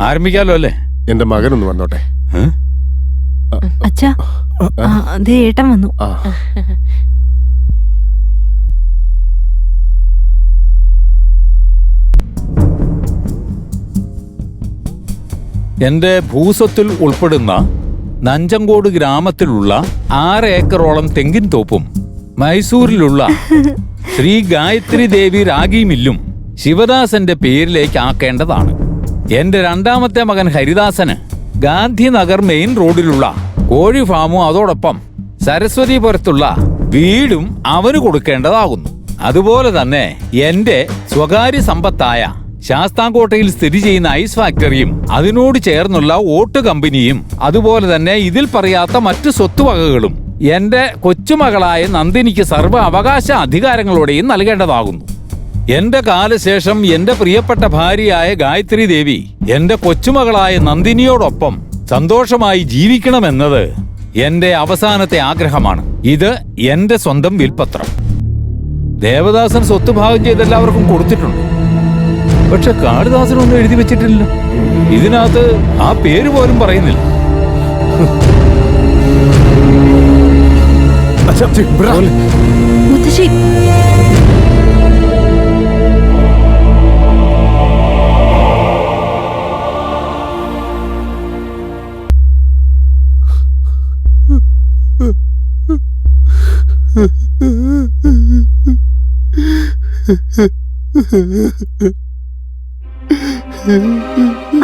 ആരംഭിക്കാലോ അല്ലേ? എന്റെ മകനൊന്ന് വന്നോട്ടെ. അച്ഛാ, ദേ ഏട്ടൻ വന്നു. എന്റെ ഭൂസ്വത്തിൽ ഉൾപ്പെടുന്ന നഞ്ചങ്കോട് ഗ്രാമത്തിലുള്ള 6 ഏക്കറോളം തെങ്ങിൻ തോപ്പും മൈസൂരിലുള്ള ശ്രീ ഗായത്രി ദേവി രാഗി മില്ലും ശിവദാസന്റെ പേരിലേക്ക് ആക്കേണ്ടതാണ്. എന്റെ രണ്ടാമത്തെ മകൻ ഹരിദാസന് ഗാന്ധിനഗർ മെയിൻ റോഡിലുള്ള കോഴി ഫാമും അതോടൊപ്പം സരസ്വതിപുരത്തുള്ള വീടും അവന് കൊടുക്കേണ്ടതാകുന്നു. അതുപോലെ തന്നെ എന്റെ സ്വകാര്യ സമ്പത്തായ ശാസ്താംകോട്ടയിൽ സ്ഥിതി ചെയ്യുന്ന ഐസ് ഫാക്ടറിയും അതിനോട് ചേർന്നുള്ള ഓട്ട് കമ്പനിയും അതുപോലെ തന്നെ ഇതിൽ പറയാത്ത മറ്റു സ്വത്തുവകകളും എന്റെ കൊച്ചുമകളായ നന്ദിനിക്ക് സർവ്വ അവകാശ അധികാരങ്ങളോടെയും നൽകേണ്ടതാകുന്നു. എന്റെ കാലശേഷം എന്റെ പ്രിയപ്പെട്ട ഭാര്യയായ ഗായത്രി ദേവി എന്റെ കൊച്ചുമകളായ നന്ദിനിയോടൊപ്പം സന്തോഷമായി ജീവിക്കണമെന്നത് എന്റെ അവസാനത്തെ ആഗ്രഹമാണ്. ഇത് എന്റെ സ്വന്തം വിൽപത്രം. ദേവദാസൻ സ്വത്ത് ഭാഗം ചെയ്ത് എല്ലാവർക്കും കൊടുത്തിട്ടുണ്ട്. പക്ഷെ കാളിദാസനൊന്നും എഴുതി വെച്ചിട്ടില്ല. ഇതിനകത്ത് ആ പേര് പോലും പറയുന്നില്ല. മുത്തശ്ശി,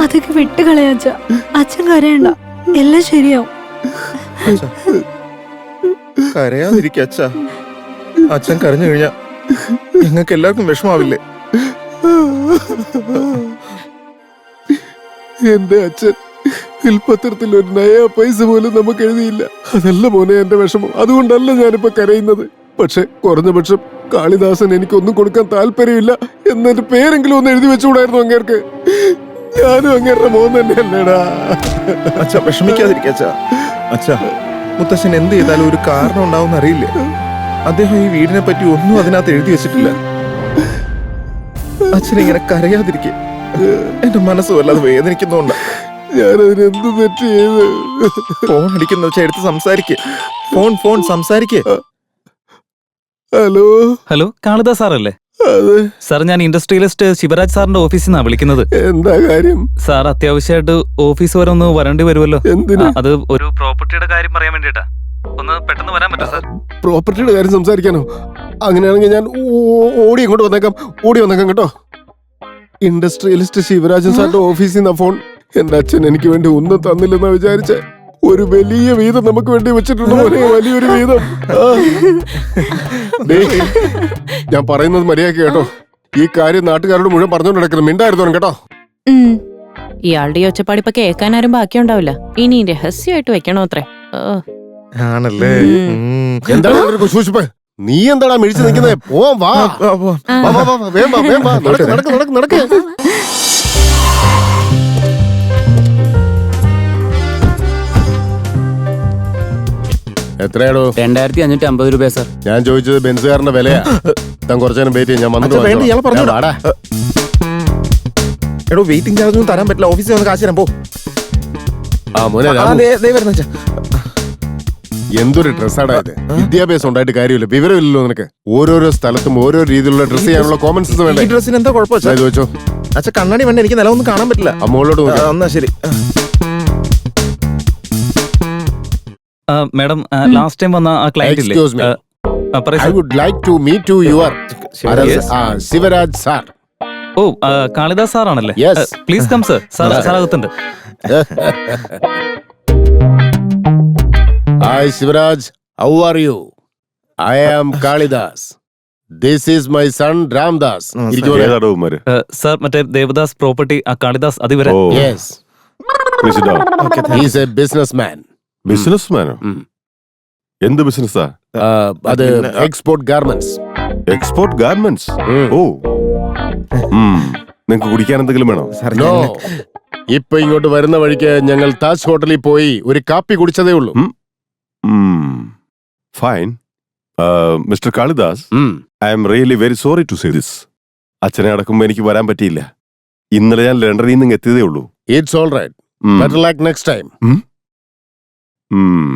അതൊക്കെ വിട്ടുകളയാച്ച. അച്ഛൻ കരയണ്ട, എല്ലാം ശരിയാവും. കരയാതിരിക്ക അച്ഛ. അച്ഛൻ കരഞ്ഞു കഴിഞ്ഞാ നിങ്ങൾക്ക് എല്ലാവർക്കും വിഷമാവില്ലേ? എന്റെ അച്ഛൻ വിൽപത്രത്തിൽ ഒരു നയാ പൈസ പോലും നമുക്ക് എഴുതിയില്ല. അതല്ല മോനെ എന്റെ വിഷമം. അതുകൊണ്ടല്ല ഞാനിപ്പോ കരയുന്നത്. പക്ഷെ കുറഞ്ഞ പക്ഷം കാളിദാസൻ എനിക്കൊന്നും കൊടുക്കാൻ താല്പര്യമില്ല എന്നെ പേരെങ്കിലും ഒന്ന് എഴുതി വെച്ചുകൂടായിരുന്നു അങ്ങേർക്ക്. ഞാനും അങ്ങേരുടെ മോൻ തന്നെയല്ലേടാ. അച്ഛ വിഷമിക്കാതിരിക്ക അച്ഛ. അച്ഛ, മുത്തശ്ശൻ എന്ത് ചെയ്താലും ഒരു കാരണം ഉണ്ടാവും അറിയില്ലേ? അദ്ദേഹം ഈ വീടിനെ പറ്റി ഒന്നും അതിനകത്ത് എഴുതി വെച്ചിട്ടില്ല. അച്ഛനിങ്ങനെ കരയാതിരിക്കെ. എന്റെ മനസ്സ് വല്ലാതെ വേദനിക്കുന്നോണ്ടാ. ഞാനതിനെന്ത് തെറ്റ് ചെയ്ത്? ഫോൺ അടിക്കുന്ന വെച്ചാൽ എടുത്ത് സംസാരിക്കേ. ഫോൺ സംസാരിക്കേ. ഹലോ ഹലോ, കാളിദാസ് സാറല്ലേ? അതെ സാർ, ഞാൻ ഇൻഡസ്ട്രിയലിസ്റ്റ് ശിവരാജ് സാറിന്റെ ഓഫീസിൽ നിന്നാണ് വിളിക്കുന്നത്. എന്താ കാര്യം? സാർ അത്യാവശ്യമായിട്ട് ഓഫീസ് വരെ ഒന്ന് വരേണ്ടി വരുമല്ലോ. എന്തിനാ? അത് ഒരു പ്രോപ്പർട്ടിയുടെ കാര്യം പറയാൻ വേണ്ടിട്ടാ. ഒന്ന് പെട്ടെന്ന് വരാൻ പറ്റുമോ സാർ? പ്രോപ്പർട്ടിയുടെ കാര്യം സംസാരിക്കാനോ? അങ്ങനെയാണെങ്കിൽ ഞാൻ ഓടി ഇങ്ങോട്ട് വന്നേക്കാം കേട്ടോ. ഇൻഡസ്ട്രിയലിസ്റ്റ് ശിവരാജൻ സാറിന്റെ ഓഫീസിൽ നിന്നാ ഫോൺ. എന്റെ അച്ഛൻ എനിക്ക് വേണ്ടി ഒന്നും തന്നില്ലെന്നാ വിചാരിച്ചേ. ഒരു വലിയ വീതം നമുക്ക് വേണ്ടി വെച്ചിട്ടുണ്ട് മോനെ, വലിയൊരു വീതം. ഞാൻ പറയുന്നത് മര്യാദ കേട്ടോ. ഈ കാര്യം നാട്ടുകാരോട് മുഴുവൻ പറഞ്ഞുകൊണ്ട് നടക്കണം. മിണ്ടായിരുന്നു കേട്ടോ. ഇയാളുടെ ഈ ഒച്ചപ്പാട് ഇപ്പൊ കേൾക്കാനാരും ബാക്കിയുണ്ടാവില്ല. ഇനി രഹസ്യമായിട്ട് വെക്കണോ അത്രേ. ആണല്ലേ? എന്താണ് സൂക്ഷിപ്പ്? നീ എന്താടാ മിഴിച്ചു നിൽക്കുന്നത്? പോവാം, വാ. വേഗം വാ. നടക്ക്. എത്രയാടോ? 2550 രൂപ സാർ. ഞാൻ ചോദിച്ചത് ബെൻസുകാരന്റെ വിലയാ. താൻ കുറച്ചു നേരം വെയിറ്റ് ചെയ്യാം. ഞാൻ വന്നിട്ട് എടോ, വെയിറ്റിംഗ് ചാർജ് ഒന്നും തരാൻ പറ്റില്ല. ഓഫീസിൽ വന്ന് കാശ് തരാൻ പോ. എന്തൊരു ഡ്രസ്സാടാ ഇത്? വിദ്യാഭ്യാസം ഉണ്ടായിട്ട് കാര്യമില്ല, വിവരമില്ലല്ലോ നിനക്ക്. ഓരോരോ സ്ഥലത്തും ഓരോ രീതിയിലുള്ള ഡ്രസ് ചെയ്യാനുള്ള കോമൺ സെൻസ് വേണ്ട. ഈ ഡ്രസ്സിന് എന്താ കുഴപ്പം? ചോദിച്ചോ. അച്ഛ, കണ്ണാടി വേണ്ട, എനിക്ക് നിലവൊന്നും കാണാൻ പറ്റില്ല. അമ്മോളോട് എന്നാ ശരി. മാഡം, ലാസ്റ്റ് ടൈം വന്ന ആ ക്ലയന്റ് ഇല്ലേ? Excuse me. I would like to meet your Shivraj sir. ഓ, കാളിദാസ് സാറാണല്ലേ? Yes. Please come sir. Sir അകത്തുണ്ട്. Hi Shivraj, how are you? I am Kalidas. This is my son Ramdas. Sir, മറ്റേ Devdas property ആ Kalidas അതിവരെ. Yes. He is a businessman. ബിസിനസ്മാനോ? എന്ത് ബിസിനസ്സാ? അത് export garments. Export garments? ഓ, നിങ്ങക്ക് കുടിക്കാൻ എന്തെങ്കിലും വേണോ? No. ഇപ്പൊ ഇങ്ങോട്ട് വരുന്ന വഴിക്ക് ഞങ്ങൾ താജ് ഹോട്ടലിൽ പോയി ഒരു കാപ്പി കുടിച്ചതേ ഉള്ളൂ. Fine. Mister Kalidas, I am really very sorry to say this. അച്ഛനെ അടക്കുമ്പോ എനിക്ക് വരാൻ പറ്റിയില്ല. ഇന്നലെ ഞാൻ ലണ്ടനിൽ നിന്ന് എത്തിയതേ ഉള്ളൂ. It's all right. ഉം. Better luck next time. ഉം.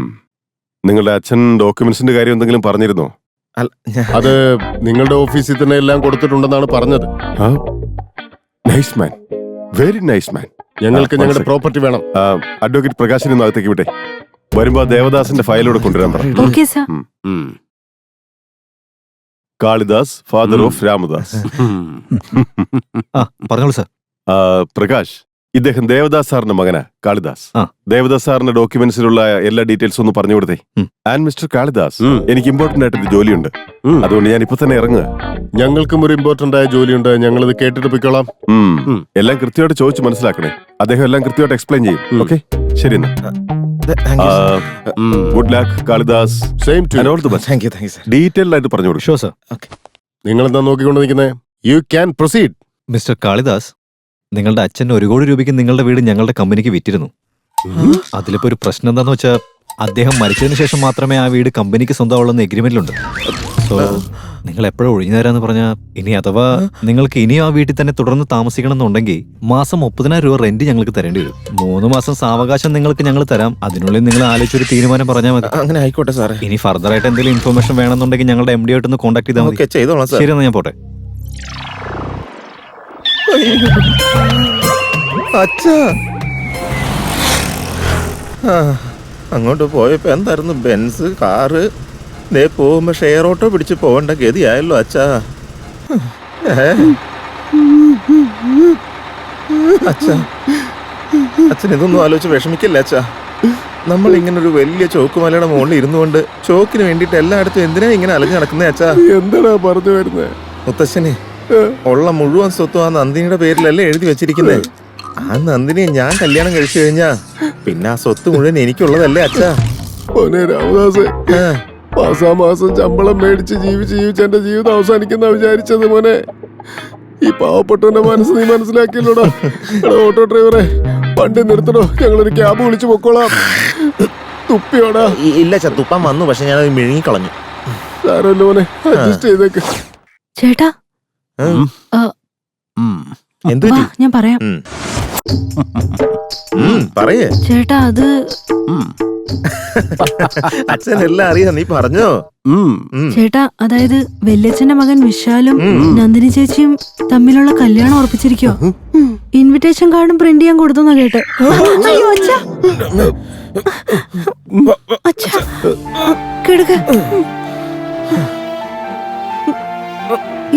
നിങ്ങളുടെ അച്ഛൻ ഡോക്യുമെന്റ്സിന്റെ കാര്യം എന്തെങ്കിലും പറഞ്ഞിരുന്നോ? അത് നിങ്ങളുടെ ഓഫീസിൽ തന്നെ എല്ലാം കൊടുത്തിട്ടുണ്ടെന്നാണ് പറഞ്ഞത്. Nice man, very nice man. ഞങ്ങൾക്ക് one ഞങ്ങളുടെ second. പ്രോപ്പർട്ടി വേണം. അഡ്വക്കേറ്റ് പ്രകാശിനെ ഒന്ന് അകത്തേക്ക് വിട്ടെ. വരുമ്പോ ദേവദാസിന്റെ ഫയലോടെ കൊണ്ടുവരാൻ പറ. Okay sir. Kalidas, father of Ramadas. പറഞ്ഞോളൂ സാർ. പ്രകാശ്, ഇദ്ദേഹം ദേവദാസ് സാറിന്റെ മകനാ, കാളിദാസ്. ആ. ദേവദാസ് സാറിന്റെ ഡോക്യുമെന്റ്സിലുള്ള എല്ലാ ഡീറ്റെയിൽസും ഒന്ന് പറഞ്ഞു കൊടുത്തേ. ആൻഡ് മിസ്റ്റർ കാളിദാസ്, എനിക്ക് ഇമ്പോർട്ടന്റ് ആയിട്ട് ഒരു ജോലിയുണ്ട്. അതുകൊണ്ട് ഞാൻ ഇപ്പൊ തന്നെ ഇറങ്ങുക. ഞങ്ങൾക്കും ഒരു ഇമ്പോർട്ടന്റ് ആയ ജോലിയുണ്ട്. ഞങ്ങളിത് കേട്ടിട്ട് പോയിക്കോളാം. എല്ലാം കൃത്യമായിട്ട് ചോദിച്ച് മനസ്സിലാക്കണേ. അദ്ദേഹം എല്ലാം കൃത്യമായിട്ട് എക്സ്പ്ലെയിൻ ചെയ്യും. ഓക്കെ, ശരി എന്നാ. Good luck Kalidas. Same to And all the best. Thank you sir. Detailed ആയിട്ട് പറഞ്ഞു കൊടുക്കും. Show sir. നിങ്ങൾ എന്താ നോക്കിക്കൊണ്ട് നിൽക്കുന്നത്? You can proceed. Mister Kalidas, നിങ്ങളുടെ അച്ഛൻ 1 കോടി രൂപയ്ക്ക് നിങ്ങളുടെ വീട് ഞങ്ങളുടെ കമ്പനിക്ക് വിറ്റിരുന്നു. അതിലിപ്പോ ഒരു പ്രശ്നം എന്താന്ന് വെച്ചാൽ അദ്ദേഹം മരിച്ചതിന് ശേഷം മാത്രമേ ആ വീട് കമ്പനിക്ക് സ്വന്തമാവുള്ളെന്ന് എഗ്രിമെന്റിലുണ്ട്. സോ നിങ്ങൾ എപ്പോഴും ഒഴിഞ്ഞു തരാന്ന് പറഞ്ഞാൽ ഇനി അഥവാ നിങ്ങൾക്ക് ഇനിയും ആ വീട്ടിൽ തന്നെ തുടർന്ന് താമസിക്കണം എന്നുണ്ടെങ്കിൽ മാസം 30,000 രൂപ റെന്റ് ഞങ്ങൾക്ക് തരേണ്ടി വരും. 3 മാസം സാവകാശം നിങ്ങൾക്ക് ഞങ്ങൾ തരാം. അതിനുള്ളിൽ നിങ്ങൾ ആലോചിച്ചൊരു തീരുമാനം പറഞ്ഞാൽ മതി. അങ്ങനെ ആയിക്കോട്ടെ സാറേ. ഇനി ഫർദർ ആയിട്ട് എന്തെങ്കിലും ഇൻഫർമേഷൻ വേണമെന്നുണ്ടെങ്കിൽ ഞങ്ങളുടെ MD ആയിട്ടൊന്ന് കോൺടാക്ട് ചെയ്താൽ മതി. ഓക്കെ, ചെയ്തോളാം സാർ. ശരി എന്നാ ഞാൻ പോട്ടെ. അച്ഛാ, അങ്ങോട്ട് പോയപ്പോ എന്തായിരുന്നു ബെൻസ് കാറ്, ദേ പോകുമ്പോ ഷെയർ ഓട്ടോ പിടിച്ച് പോകേണ്ട ഗതിയായല്ലോ അച്ഛാ. അച്ഛാ, അച്ഛൻ ഇതൊന്നും ആലോചിച്ച് വിഷമിക്കില്ല അച്ഛാ. നമ്മൾ ഇങ്ങനെ ഒരു വലിയ ചോക്കുമലയുടെ മുകളിൽ ഇരുന്നുകൊണ്ട് ചോക്കിന് വേണ്ടിയിട്ട് എല്ലായിടത്തും എന്തിനാ ഇങ്ങനെ അലഞ്ഞു നടക്കുന്നേ അച്ഛാ? എന്താടാ പറഞ്ഞു വരുന്നത്? മുത്തശ്ശനെ, ഉള്ള മുഴുവൻ സ്വത്തും ആ നന്ദിനിയുടെ പേരിലല്ലേ എഴുതി വെച്ചിരിക്കുന്നേ. ആ നന്ദിനിയെ ഞാൻ കല്യാണം കഴിച്ചു കഴിഞ്ഞാ പിന്നെ ആ സ്വത്ത് മുഴുവൻ എനിക്കുള്ളതല്ലേ അച്ഛാ? മോനെ രാമദാസ്, മാസാമാസം ശമ്പളം മേടിച്ച് ജീവിച്ച് എന്റെ ജീവിതം അവസാനിക്കുന്ന വിചാരിച്ചത് മോനെ. ഈ പാവപ്പെട്ടവന്റെ മനസ്സ് നീ മനസ്സിലാക്കിയല്ലോടാ. ഓട്ടോ ഡ്രൈവറെ, വണ്ടി നിർത്തണോ? ഞങ്ങളൊരു ക്യാബ് വിളിച്ചു പൊക്കോളാം. തുപ്പിയോടാ? ഇല്ല അച്ഛാ, തുപ്പാൻ വന്നു, പക്ഷെ ഞാൻ മിഴുങ്ങിക്കളഞ്ഞു. സാരമല്ല മോനെ, അഡ്ജസ്റ്റ് ചെയ്തേക്ക്. ചേട്ടാ എന്തു വാ, പറ്റി? ഞാൻ പറയാം. പറയേ ചേട്ടാ അത് അച്ഛൻ എല്ലാം അറിയാം, നീ പറഞ്ഞോ. ചേട്ടാ, അതായത് വല്യച്ഛന്റെ മകൻ വിശാലും നന്ദിനി ചേച്ചിയും തമ്മിലുള്ള കല്യാണം ഉറപ്പിച്ചിരിക്കോ. ഇൻവിറ്റേഷൻ കാർഡും പ്രിന്റ് ചെയ്യാൻ കൊടുത്തെന്നാ കേട്ടെ. അയ്യോ അച്ഛാ, അച്ഛാ കിടക്ക.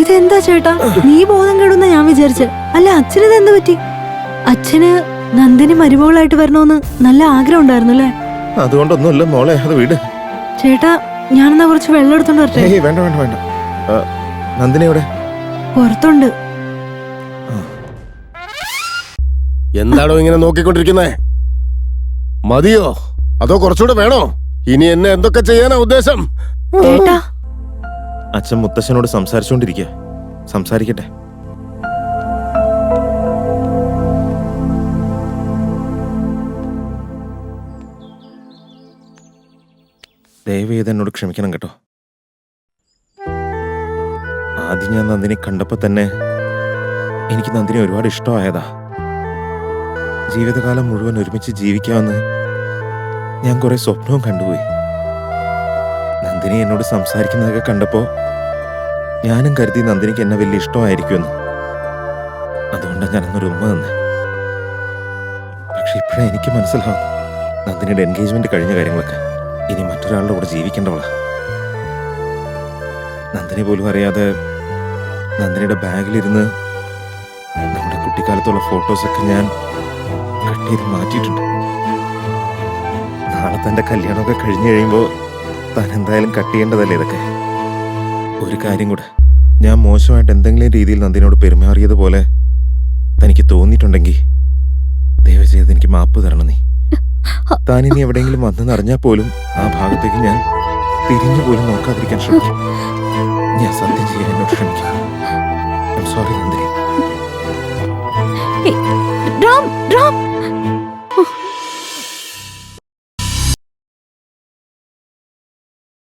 ഇതെന്താ ചേട്ടാ, നീ ബോധം കെടുന്ന ഞാൻ വിചാരിച്ച. അല്ല, അച്ഛനിത് എന്ത് പറ്റി? അച്ഛന് നന്ദിനി മരുമകളായിട്ട് വരണമെന്ന് നല്ല ആഗ്രഹം ഉണ്ടായിരുന്നു അല്ലേ? അതുകൊണ്ടൊന്നുമില്ല മോളെ, അത് വീട്. ചേട്ടാ, ഞാനെന്നാ കുറച്ച് വെള്ളം എടുത്തോണ്ട് വരട്ടെ? വേണ്ട വേണ്ട വേണ്ട. നന്ദിനി എവിടെ? പുറത്തുണ്ട്. എന്താണോ ഇങ്ങനെ നോക്കിക്കൊണ്ടിരിക്കുന്നേ? മതിയോ അതോ കുറച്ചുകൂടെ വേണോ? ഇനി എന്നെ എന്തൊക്കെ ചെയ്യാനാ ഉദ്ദേശം? ചേട്ടാ, അച്ഛൻ മുത്തശ്ശനോട് സംസാരിച്ചോണ്ടിരിക്കുക. സംസാരിക്കട്ടെ. ദയവേത് എന്നോട് ക്ഷമിക്കണം കേട്ടോ. ആദ്യം ഞാൻ നന്ദിനെ കണ്ടപ്പോ തന്നെ എനിക്ക് നന്ദിനെ ഒരുപാട് ഇഷ്ടമായതാ. ജീവിതകാലം മുഴുവൻ ഒരുമിച്ച് ജീവിക്കാമെന്ന് ഞാൻ കുറെ സ്വപ്നവും കണ്ടുപോയി. നന്ദിനി എന്നോട് സംസാരിക്കുന്നതൊക്കെ കണ്ടപ്പോ ഞാനും കരുതി നന്ദിനിക്ക് എന്നെ വലിയ ഇഷ്ടമായിരിക്കുമെന്ന്. അതുകൊണ്ടാണ് ഞാനന്നൊരു ഉമ്മ തന്നെ. പക്ഷെ ഇപ്പോഴാണ് എനിക്ക് മനസ്സിലാവുന്നു നന്ദിനിയുടെ എൻഗേജ്മെന്റ് കഴിഞ്ഞ കാര്യങ്ങളൊക്കെ. ഇനി മറ്റൊരാളുടെ കൂടെ ജീവിക്കേണ്ടവളാ. നന്ദിനി പോലും അറിയാതെ നന്ദിനിയുടെ ബാഗിലിരുന്ന് നമ്മുടെ കുട്ടിക്കാലത്തുള്ള ഫോട്ടോസൊക്കെ ഞാൻ കട്ട് ചെയ്ത് മാറ്റിയിട്ടുണ്ട്. നാളെ തൻ്റെ കല്യാണമൊക്കെ കഴിഞ്ഞു കഴിയുമ്പോൾ താൻ എന്തായാലും കട്ട് ചെയ്യേണ്ടതല്ലേ ഇതൊക്കെ. ഒരു കാര്യം കൂടെ, ഞാൻ മോശമായിട്ട് എന്തെങ്കിലും രീതിയിൽ നന്ദിനോട് പെരുമാറിയതുപോലെ തനിക്ക് തോന്നിയിട്ടുണ്ടെങ്കിൽ ദയവ് ചെയ്ത് എനിക്ക് മാപ്പ് തരണം. നീ താൻ ഇനി എവിടെയെങ്കിലും വന്നെന്നറിഞ്ഞാൽ പോലും ആ ഭാഗത്തേക്ക് ഞാൻ തിരിഞ്ഞു പോലും നോക്കാതിരിക്കാൻ ശ്രമിക്കും. ഞാൻ സത്യം ചെയ്യാൻ എന്നോട് ശ്രമിക്കും. I am sorry Nandini. Ram, Ram.